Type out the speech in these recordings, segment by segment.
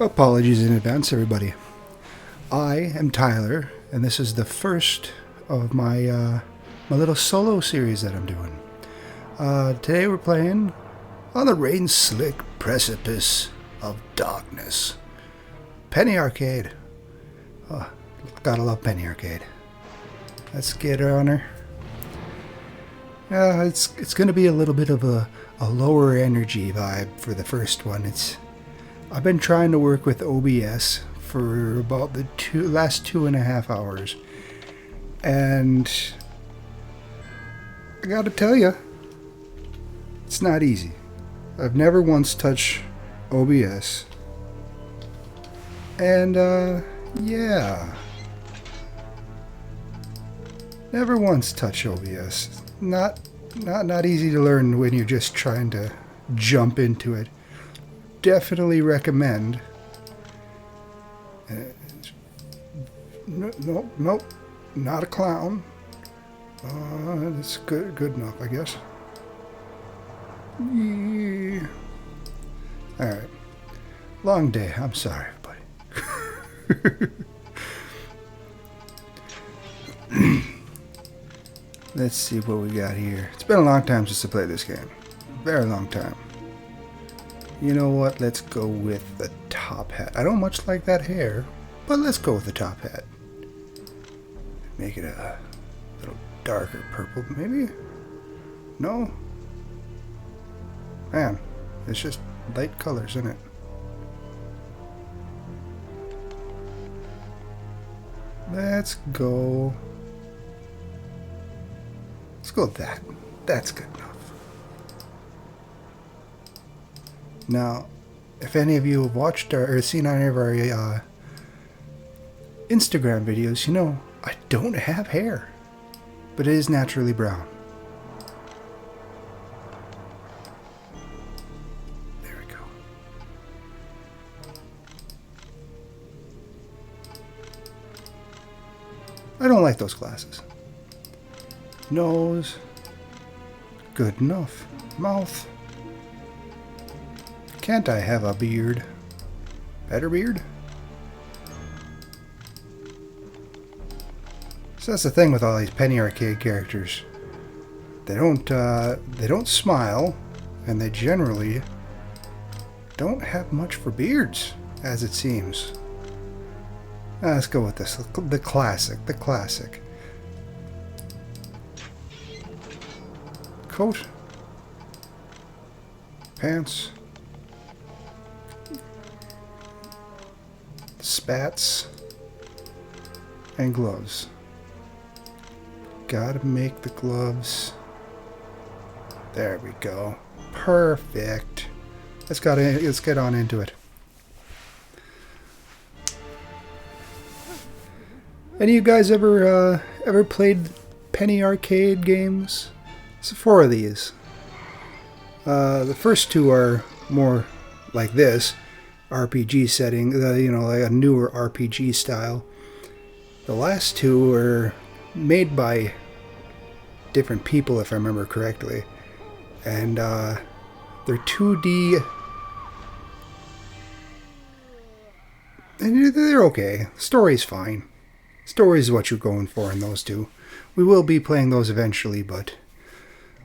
Apologies in advance, everybody. I am Tyler, and this is the first of my little solo series that I'm doing. Today we're playing on the rain-slick precipice of darkness. Penny Arcade. Oh, gotta love Penny Arcade. Let's get her on her. It's gonna be a little bit of a lower energy vibe for the first one. I've been trying to work with OBS for about the last 2.5 hours, and I gotta tell you, it's not easy. I've never once touched OBS, and yeah, never once touched OBS. Not easy to learn when you're just trying to jump into it. Definitely recommend. Nope, not a clown. It's good enough, I guess. Yeah. All right, long day. I'm sorry, buddy. Let's see what we got here. It's been a long time since I played this game. Very long time. You know what? Let's go with the top hat. I don't much like that hair, but let's go with the top hat. Make it a little darker purple, maybe? No? Man, it's just light colors, isn't it? Let's go. Let's go with that. That's good enough. Now, if any of you have watched or seen any of our Instagram videos, you know I don't have hair, but it is naturally brown. There we go. I don't like those glasses. Nose, good enough. Mouth. Can't I have a beard? Better beard? So that's the thing with all these Penny Arcade characters. They don't smile, and they generally don't have much for beards, as it seems. Let's go with this. The classic. Coat. Pants. Spats and gloves. Gotta make the gloves. There we go. Perfect. Let's get on into it. Any of you guys ever played Penny Arcade games? It's 4 of these. The first 2 are more like this. RPG setting, like a newer RPG style. The last 2 are made by different people, if I remember correctly, and they're 2D, and they're okay. Story's fine. Story's what you're going for in those 2. We will be playing those eventually, but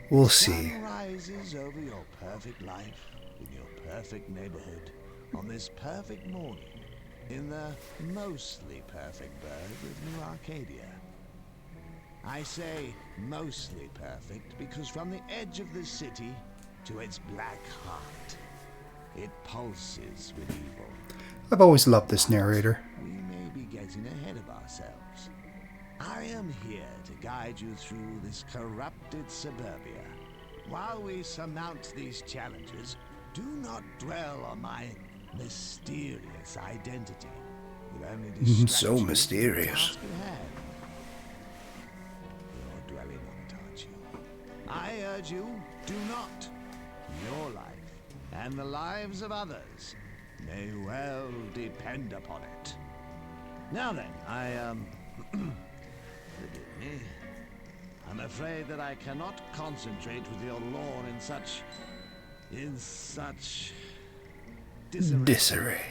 we'll see. Sun rises over your perfect life in your perfect neighborhood. On this perfect morning, in the mostly perfect burg of New Arcadia. I say mostly perfect because from the edge of the city to its black heart, it pulses with evil. I've always loved this narrator. We may be getting ahead of ourselves. I am here to guide you through this corrupted suburbia. While we surmount these challenges, do not dwell on my mysterious identity. Will only distract So you mysterious. from the task at hand. You're dwelling on it, aren't you? I urge you, do not. Your life and the lives of others may well depend upon it. Now then, forgive me. I'm afraid that I cannot concentrate with your lawn in such disarray. Disarray.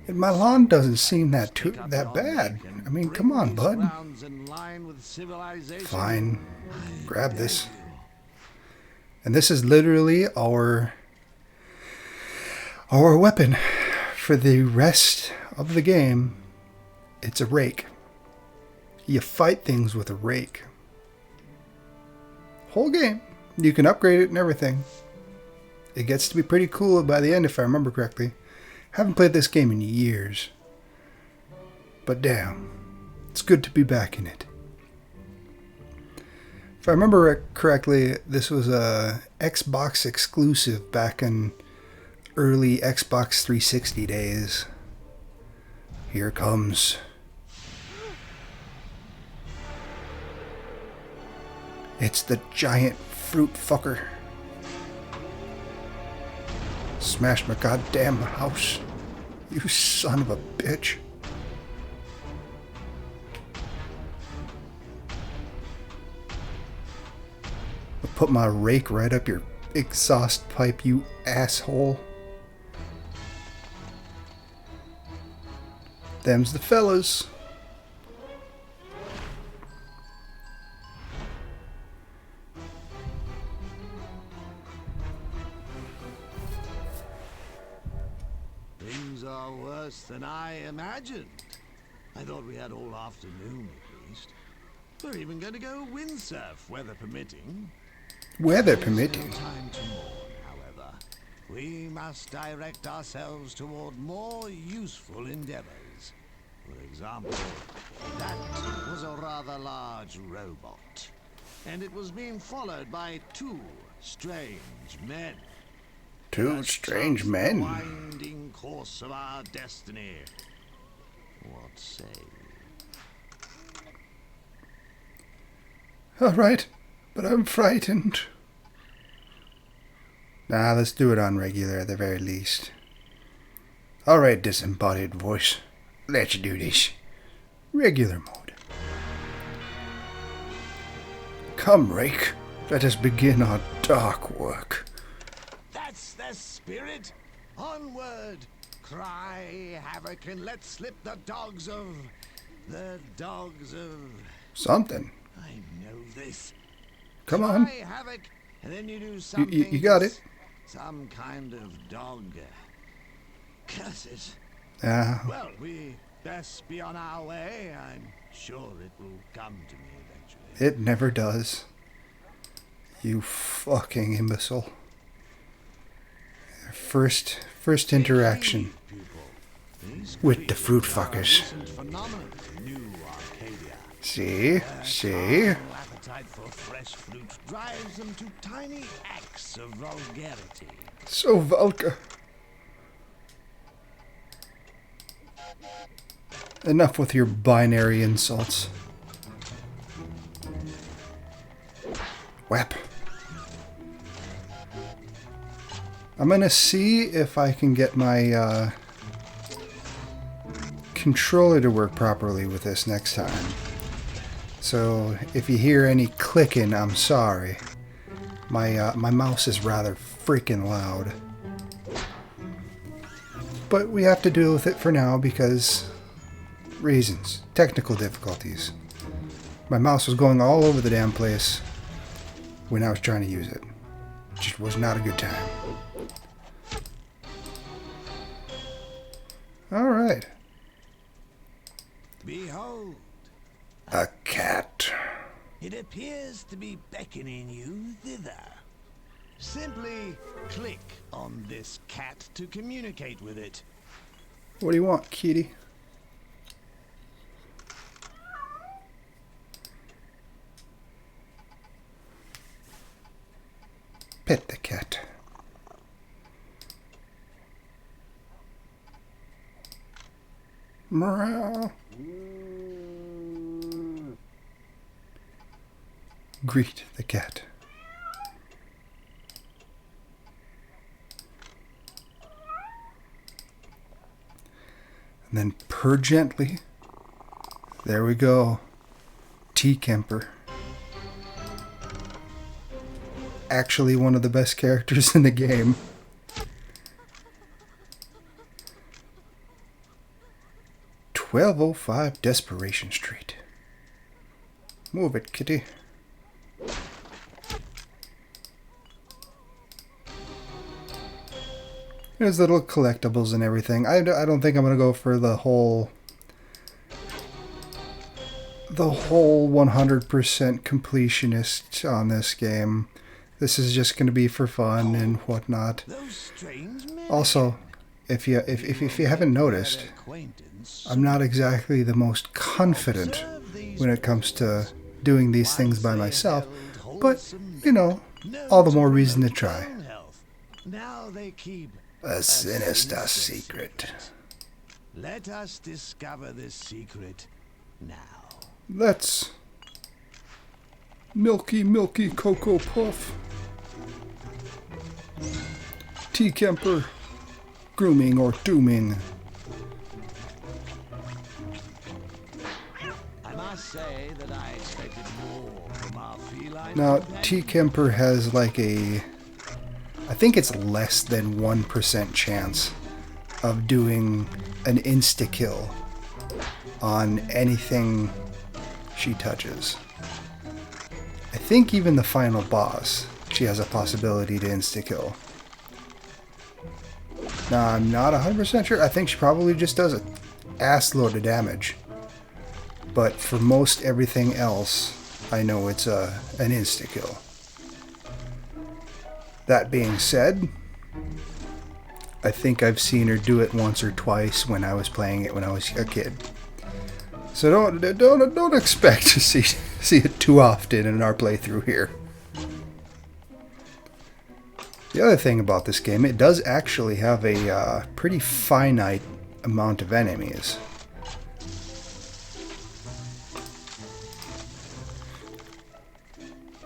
My lawn doesn't seem that bad. I mean, come on, bud. Fine. Grab this. And this is literally our weapon for the rest of the game. It's a rake. You fight things with a rake. Whole game. You can upgrade it and everything. It gets to be pretty cool by the end, if I remember correctly. Haven't played this game in years. But damn, it's good to be back in it. If I remember correctly, this was a Xbox exclusive back in early Xbox 360 days. Here comes. It's the giant fruit fucker. Smash my goddamn house. You son of a bitch. I'll put my rake right up your exhaust pipe, you asshole. Them's the fellas. Things are worse than I imagined. I thought we had all afternoon at least. We're even going to go windsurf, weather permitting. Weather permitting. No time to mourn, however. We must direct ourselves toward more useful endeavors. For example, that was a rather large robot, and it was being followed by two strange men. Two strange men. The winding course of our destiny. What say you? All right, but I'm frightened. Nah, let's do it on regular at the very least. All right, disembodied voice. Let's do this. Regular mode. Come, Rake. Let us begin our dark work. That's the spirit. Onward. Cry havoc and let slip the dogs of... Something. I know this. Come on. Cry havoc, and then you do something. You got it. Some kind of dog. Curses. Well, we best be on our way. I'm sure it will come to me eventually. It never does. You fucking imbecile. First interaction with the fruit fuckers. See? Appetite for fresh fruit drives them to tiny acts of vulgarity. So vulgar. Enough with your binary insults. Whap. I'm gonna see if I can get my controller to work properly with this next time. So if you hear any clicking, I'm sorry. My mouse is rather freaking loud. But we have to deal with it for now because reasons, technical difficulties. My mouse was going all over the damn place when I was trying to use it. Just was not a good time. All right. Behold. A cat. It appears to be beckoning you thither. Simply click on this cat to communicate with it. What do you want, kitty? Pet the cat. Meow. Greet the cat. And then purr gently. There we go. T-Kemper. Actually one of the best characters in the game. 1205 Desperation Street. Move it, kitty. There's little collectibles and everything. I don't think I'm going to go for the whole 100% completionist on this game. This is just going to be for fun and whatnot. Also, if you haven't noticed, I'm not exactly the most confident when it comes to doing these things by myself, but you know, all the more reason to try. Now they keep A sinister secret. Let us discover this secret now. Let's milky Cocoa Puff. Tea Kemper. Grooming or dooming. I must say that I expected more from our feline. Now, Tea Kemper has like a... I think it's less than 1% chance of doing an insta-kill on anything she touches. I think even the final boss, she has a possibility to insta-kill. Now, I'm not 100% sure. I think she probably just does an ass-load of damage. But for most everything else, I know it's an insta-kill. That being said, I think I've seen her do it once or twice when I was playing it when I was a kid. So don't expect to see it too often in our playthrough here. The other thing about this game, it does actually have a pretty finite amount of enemies.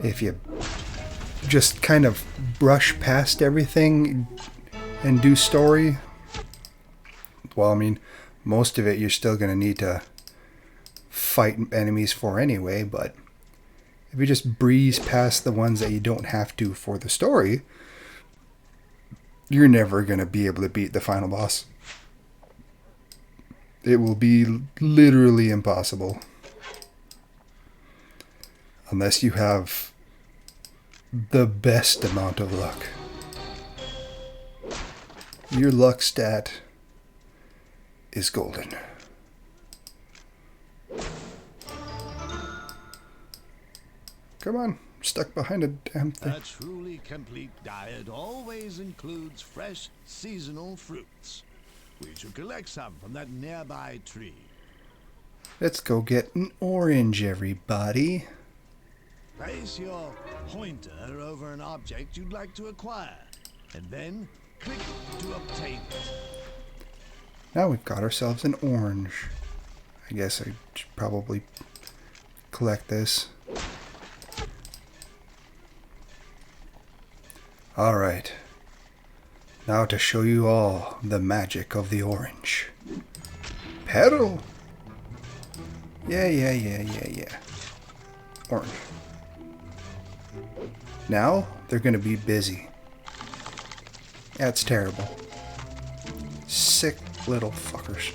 If you just kind of brush past everything and do story, well, I mean, most of it you're still going to need to fight enemies for anyway, but if you just breeze past the ones that you don't have to for the story, you're never going to be able to beat the final boss. It will be literally impossible. Unless you have the best amount of luck. Your luck stat is golden. Come on, stuck behind a damn thing. A truly complete diet always includes fresh seasonal fruits. We should collect some from that nearby tree. Let's go get an orange, everybody. Place your pointer over an object you'd like to acquire, and then click to obtain it. Now we've got ourselves an orange. I guess I should probably collect this. Alright. Now to show you all the magic of the orange. Petal! Yeah. Orange. Now they're going to be busy. That's terrible. Sick little fuckers.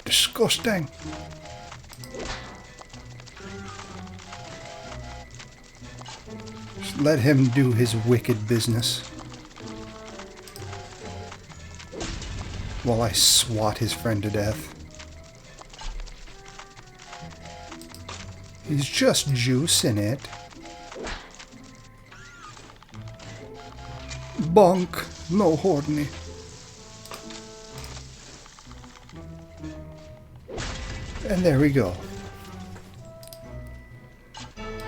Disgusting. Just let him do his wicked business while I swat his friend to death. He's just juicing it. Bonk, no horny. And there we go.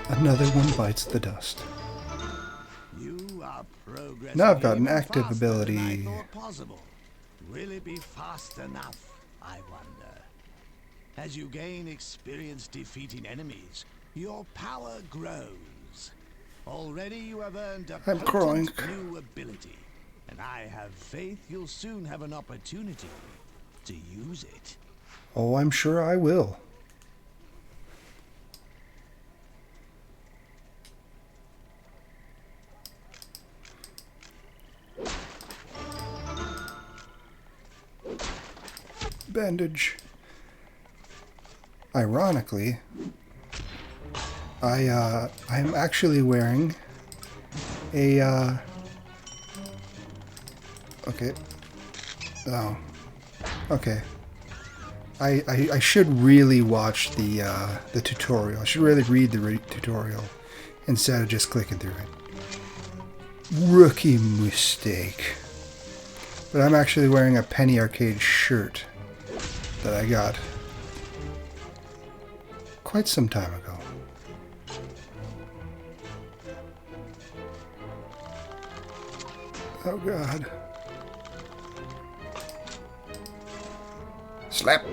Another one bites the dust. You are progressing. Now I've got an even active faster than I ability. thought possible. Will it be fast enough, I wonder? As you gain experience defeating enemies, your power grows. Already you have earned a I'm crying. new ability, and I have faith you'll soon have an opportunity to use it. Oh, I'm sure I will. bandage. Ironically, I'm actually wearing a okay. Oh. Okay. I should really watch the tutorial. I should really read the tutorial instead of just clicking through it. Rookie mistake. But I'm actually wearing a Penny Arcade shirt that I got quite some time ago. Oh God. Slap!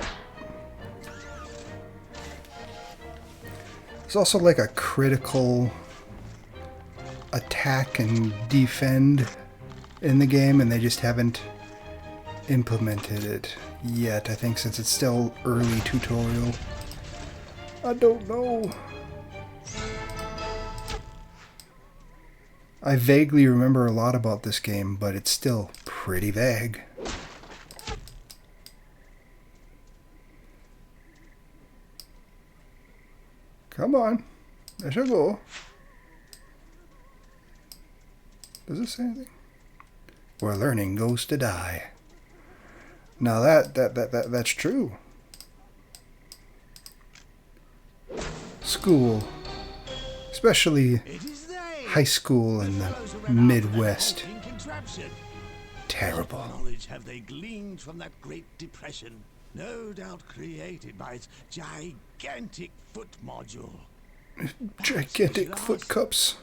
There's also like a critical attack and defend in the game, and they just haven't implemented it yet. I think since it's still early tutorial. I don't know. I vaguely remember a lot about this game, but it's still pretty vague. Come on. There should go. Does it say anything? Where learning goes to die. Now that's true. School. Especially high school in the Midwest. Terrible. What knowledge have they gleaned from that Great Depression? No doubt created by its gigantic foot module. Gigantic foot cups.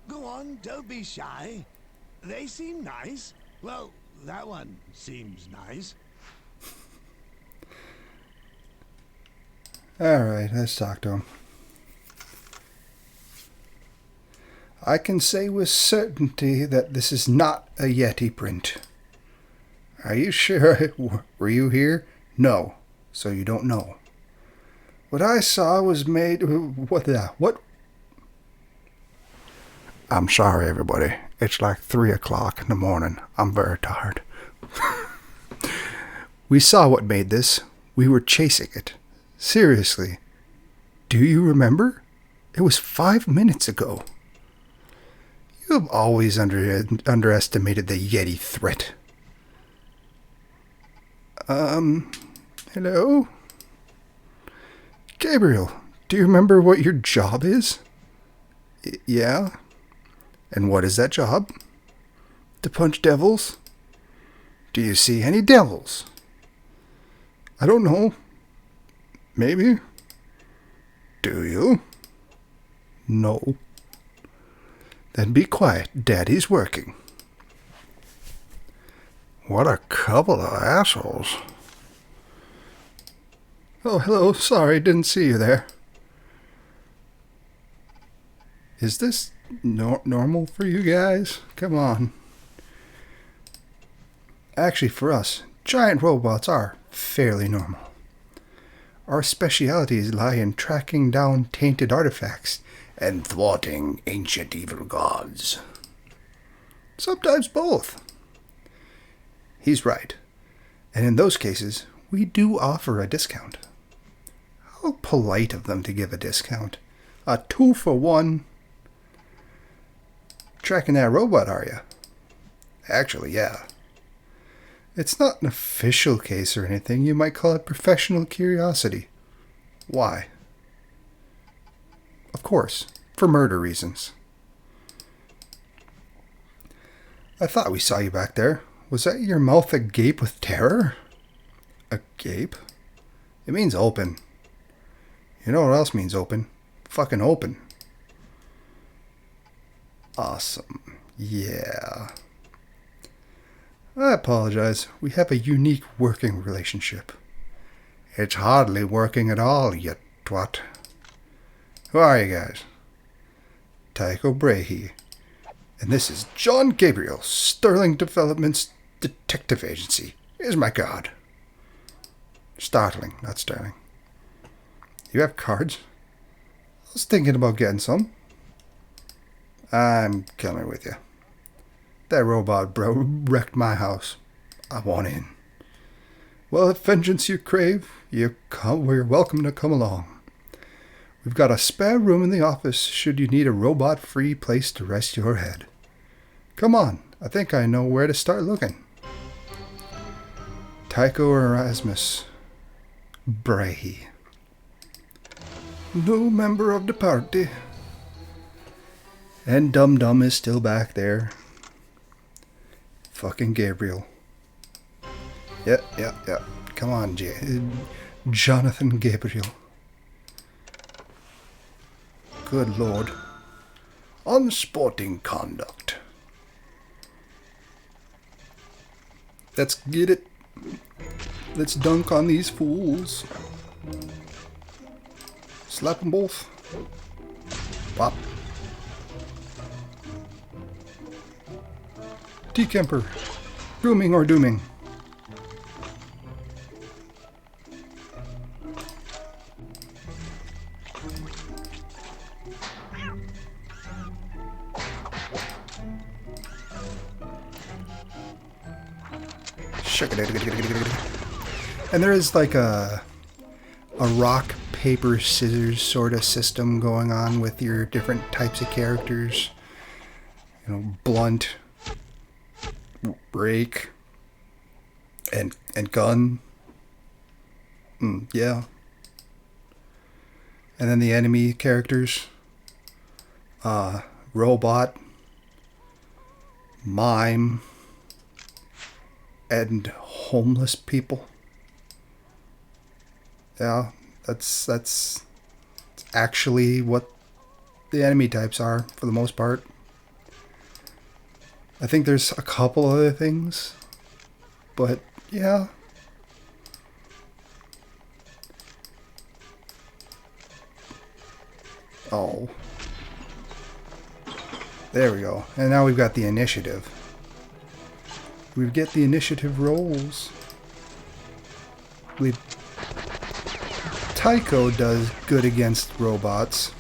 Go on, don't be shy. They seem nice. Well, that one seems nice. Alright, let's talk to him. I can say with certainty that this is not a Yeti print. Are you sure? Were you here? No. So you don't know. What I saw was made... What? I'm sorry, everybody. It's like 3 o'clock in the morning. I'm very tired. We saw what made this. We were chasing it. Seriously. Do you remember? It was 5 minutes ago. You have always underestimated the Yeti threat. Hello? Gabriel, do you remember what your job is? Yeah? And what is that job? To punch devils? Do you see any devils? I don't know. Maybe. Do you? No. Then be quiet. Daddy's working. What a couple of assholes. Oh, hello. Sorry, didn't see you there. Is this normal for you guys? Come on. Actually, for us, giant robots are fairly normal. Our specialities lie in tracking down tainted artifacts and thwarting ancient evil gods. Sometimes both. He's right. And in those cases, we do offer a discount. How polite of them to give a discount. A 2-for-1. Tracking that robot, are you? Actually, yeah. It's not an official case or anything. You might call it professional curiosity. Why? Of course, for murder reasons. I thought we saw you back there. Was that your mouth agape with terror? Agape? It means open. You know what else means open? Fucking open. Awesome. Yeah. I apologize. We have a unique working relationship. It's hardly working at all, you twat. Who are you guys? Tycho Brahe. And this is John Gabriel, Sterling Development's Detective Agency. Here's my card. Startling, not Sterling. You have cards? I was thinking about getting some. I'm coming with you. That robot bro wrecked my house. I want in. Well, if vengeance you crave, we're welcome to come along. We've got a spare room in the office should you need a robot-free place to rest your head. Come on, I think I know where to start looking. Tycho Erasmus. Brahe. No member of the party. And Dum Dum is still back there. Fucking Gabriel. Yep. Come on, Jonathan Gabriel. Good lord. Unsporting conduct. Let's get it. Let's dunk on these fools. Slap them both. Pop. Decemper. Grooming or dooming. And there is like a rock, paper, scissors sort of system going on with your different types of characters. You know, blunt, break, and gun. Yeah. And then the enemy characters. Robot, mime, and homeless people. Yeah, that's actually what the enemy types are for the most part. I think there's a couple other things, but yeah. Oh. There we go. And now we've got the initiative. We get the initiative rolls. Tycho does good against robots.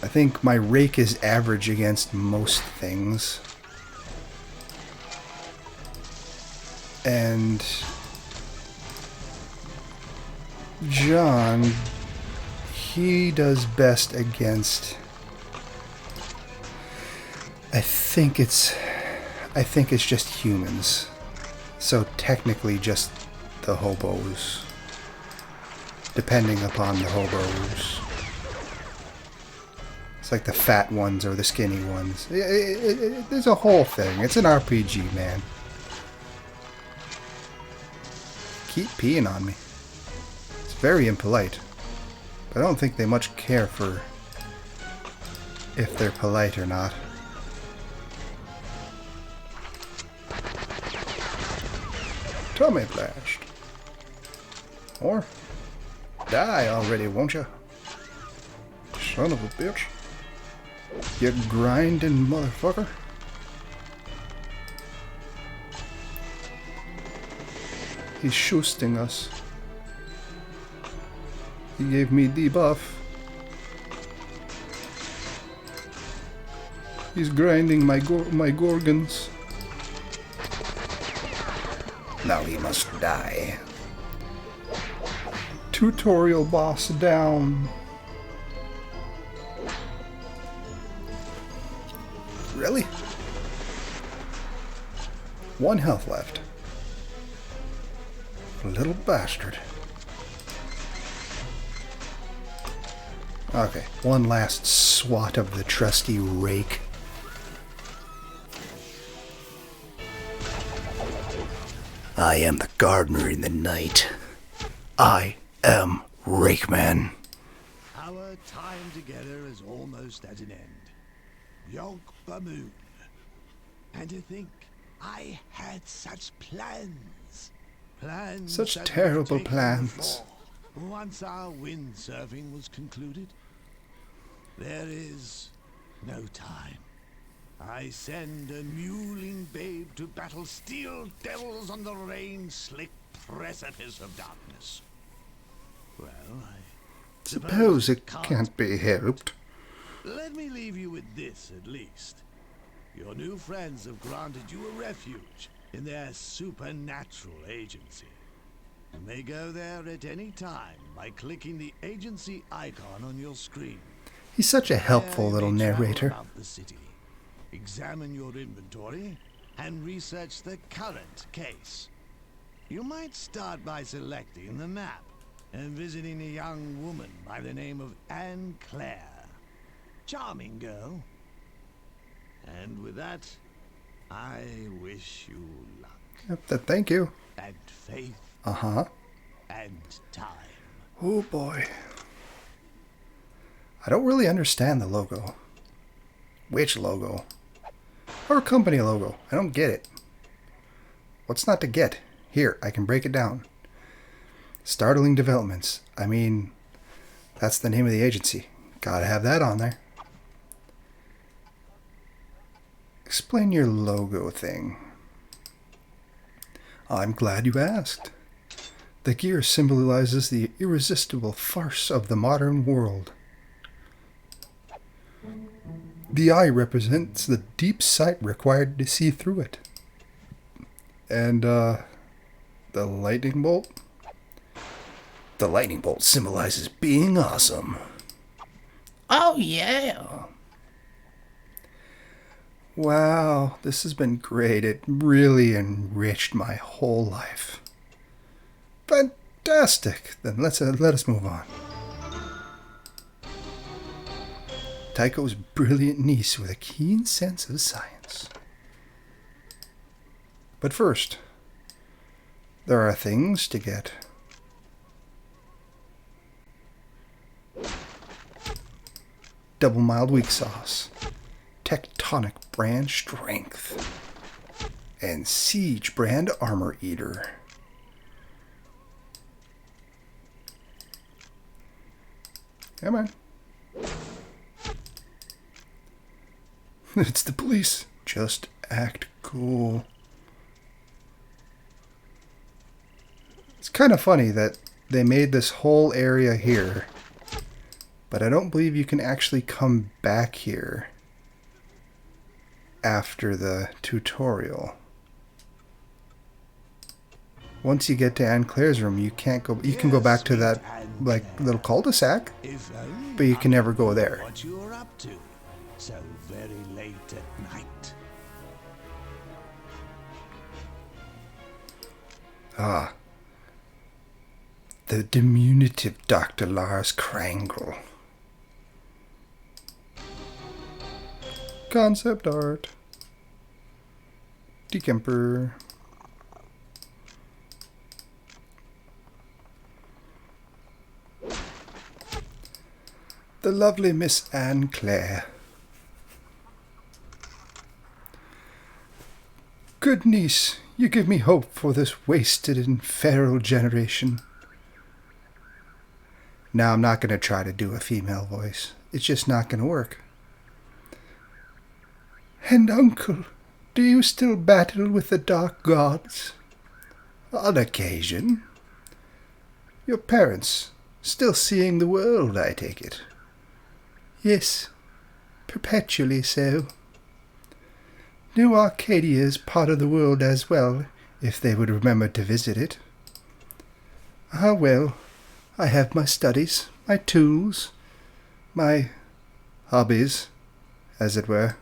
I think my rake is average against most things. And John, he does best against... I think it's just humans. So technically just the hobos. Depending upon the hobos. It's like the fat ones or the skinny ones. There's a whole thing. It's an RPG, man. Keep peeing on me. It's very impolite. But I don't think they much care for if they're polite or not. Tummy blast. Or die already, won't you? Son of a bitch. You grinding motherfucker. He's shoosting us. He gave me debuff. He's grinding my gorgons. Now he must die. Tutorial boss down. Really? 1 health left. Little bastard. Okay, one last swat of the trusty rake. I am the gardener in the night. I am Rakeman. Our time together is almost at an end. Yog Bamoon. And to think I had such plans. Plans Such that terrible would take plans. over once our windsurfing was concluded. There is no time. I send a mewling babe to battle steel devils on the rain-slick precipice of darkness. Well, I Suppose it can't be helped. Let me leave you with this, at least. Your new friends have granted you a refuge, in their supernatural agency. You may go there at any time by clicking the agency icon on your screen. He's such a helpful There you little may travel narrator. about the city, examine your inventory, and research the current case. You might start by selecting the map and visiting a young woman by the name of Anne Claire. Charming girl. And with that, I wish you luck. Thank you. And faith. Uh-huh. And time. Oh boy. I don't really understand the logo. Which logo? Our company logo. I don't get it. What's not to get? Here, I can break it down. Startling developments. I mean, that's the name of the agency. Gotta have that on there. Explain your logo thing. I'm glad you asked. The gear symbolizes the irresistible farce of the modern world. The eye represents the deep sight required to see through it. And, the lightning bolt? The lightning bolt symbolizes being awesome. Oh, yeah. Wow, this has been great. It really enriched my whole life. Fantastic. Then let us move on. Tycho's brilliant niece with a keen sense of science. But first, there are things to get. Double mild weak sauce, Tectonic brand strength, and Siege brand armor eater. Come on. It's the police. Just act cool. It's kind of funny that they made this whole area here, but I don't believe you can actually come back here after the tutorial. Once you get to Anne Claire's room, you can't go. You can go back to that like little cul-de-sac, but you can never go there. What you were up to so very late at night. Ah, the diminutive Dr. Lars Krangle. Concept art. December. The lovely Miss Anne Claire. Good niece, you give me hope for this wasted and feral generation. Now, I'm not going to try to do a female voice. It's just not going to work. And uncle, do you still battle with the dark gods? On occasion. Your parents, still seeing the world, I take it. Yes, perpetually so. New Arcadia is part of the world as well, if they would remember to visit it. Ah, well, I have my studies, my tools, my hobbies, as it were.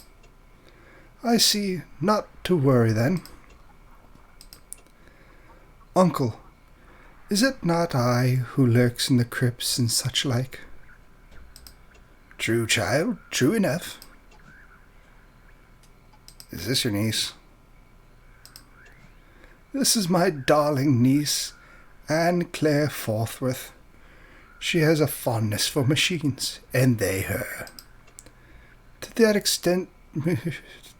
I see. Not to worry, then. Uncle, is it not I who lurks in the crypts and such like? True, child, true enough. Is this your niece? This is my darling niece, Anne Claire Forthworth. She has a fondness for machines, and they her. To that extent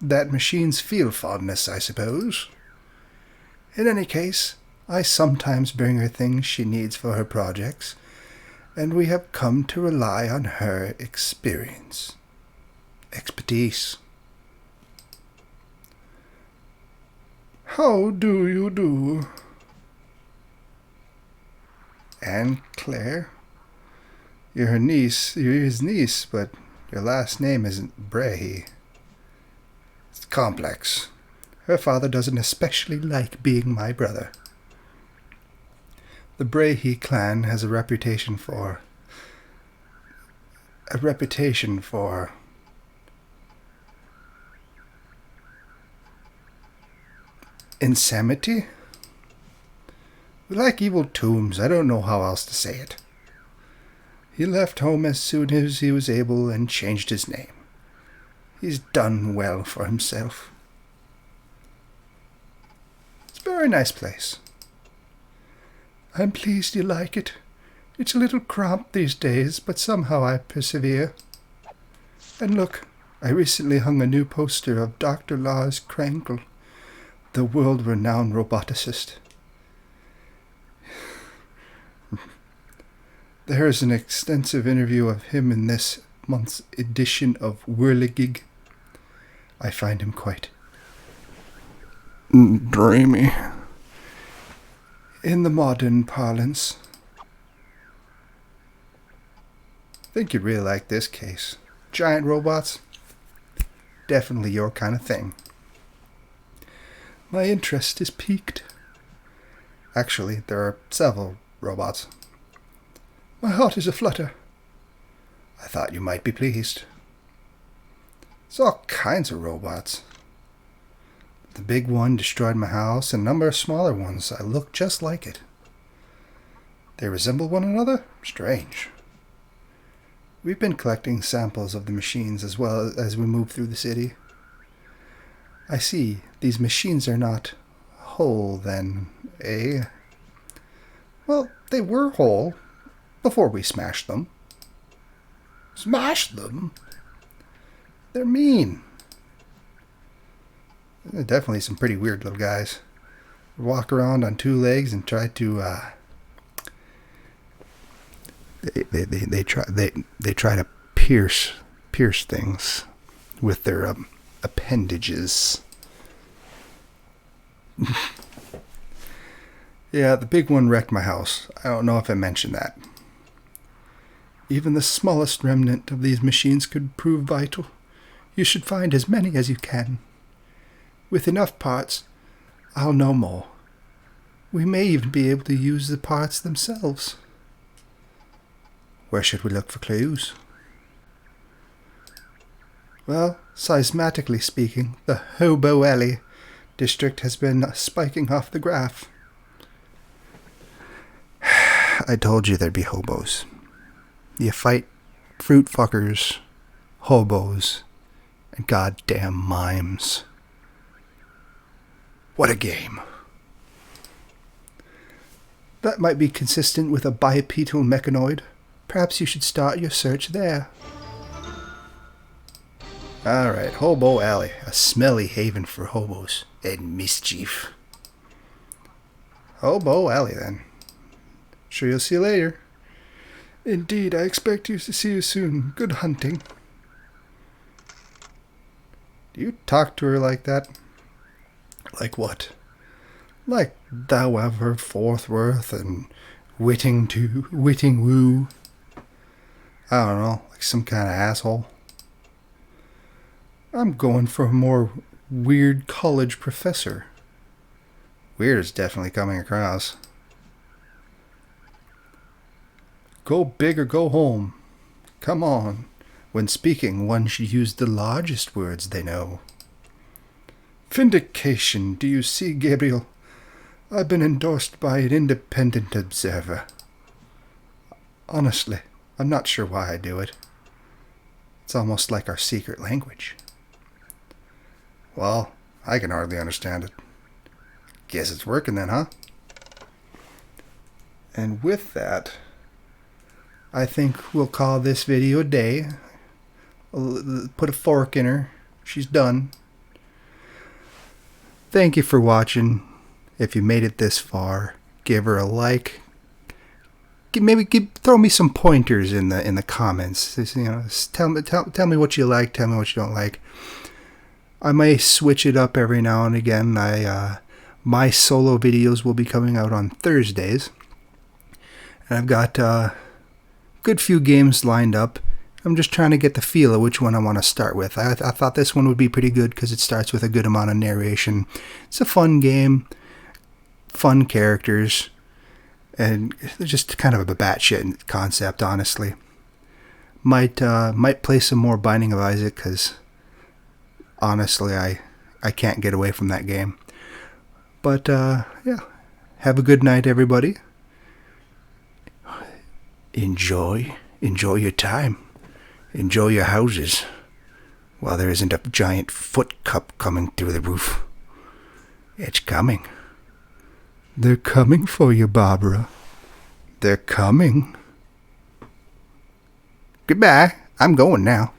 that machines feel fondness, I suppose. In any case, I sometimes bring her things she needs for her projects, and we have come to rely on her expertise. How do you do? Anne Claire? You're her niece. You're his niece, but your last name isn't Brahe. It's complex. Her father doesn't especially like being my brother. The Brahe clan has a reputation for insanity? We like evil tombs. I don't know how else to say it. He left home as soon as he was able and changed his name. He's done well for himself. It's a very nice place. I'm pleased you like it. It's a little cramped these days, but somehow I persevere. And look, I recently hung a new poster of Dr. Lars Krankel, the world-renowned roboticist. There is an extensive interview of him in this month's edition of Whirligig. I find him quite dreamy. In the modern parlance. I think you'd really like this case. Giant robots? Definitely your kind of thing. My interest is piqued. Actually, there are several robots. My heart is aflutter. I thought you might be pleased. There's all kinds of robots. The big one destroyed my house, and a number of smaller ones that look just like it. They resemble one another? Strange. We've been collecting samples of the machines as well as we move through the city. I see. These machines are not whole, then, eh? Well, they were whole before we smashed them. Smashed them? They're mean. They're definitely some pretty weird little guys. Walk around on two legs and try to they try to pierce things with their appendages. Yeah, the big one wrecked my house. I don't know if I mentioned that. Even the smallest remnant of these machines could prove vital. You should find as many as you can. With enough parts, I'll know more. We may even be able to use the parts themselves. Where should we look for clues? Well, seismatically speaking, the Hobo Alley district has been spiking off the graph. I told you there'd be hobos. You fight fruit fuckers, hobos, and goddamn mimes. What a game. That might be consistent with a bipedal mechanoid. Perhaps you should start your search there. Alright, Hobo Alley, a smelly haven for hobos and mischief. Hobo Alley, then. Sure you'll see you later. Indeed, I expect to see you soon. Good hunting. Do you talk to her like that? Like what? Like thou ever forthworth and witting woo? I don't know, like some kind of asshole. I'm going for a more weird college professor. Weird is definitely coming across. Go big or go home. Come on. When speaking, one should use the largest words they know. Vindication, do you see, Gabriel? I've been endorsed by an independent observer. Honestly, I'm not sure why I do it. It's almost like our secret language. Well, I can hardly understand it. Guess it's working then, huh? And with that, I think we'll call this video a day. Put a fork in her. She's done. Thank you for watching. If you made it this far, give her a like. Throw me some pointers in the comments. Tell me what you like. Tell me what you don't like. I may switch it up every now and again. My solo videos will be coming out on Thursdays, and I've got a good few games lined up. I'm just trying to get the feel of which one I want to start with. I thought this one would be pretty good because it starts with a good amount of narration. It's a fun game, fun characters, and just kind of a batshit concept, honestly. Might play some more Binding of Isaac because honestly, I can't get away from that game. But yeah, have a good night, everybody. Enjoy your time. Enjoy your houses while there isn't a giant foot cup coming through the roof. It's coming. They're coming for you, Barbara. They're coming. Goodbye. I'm going now.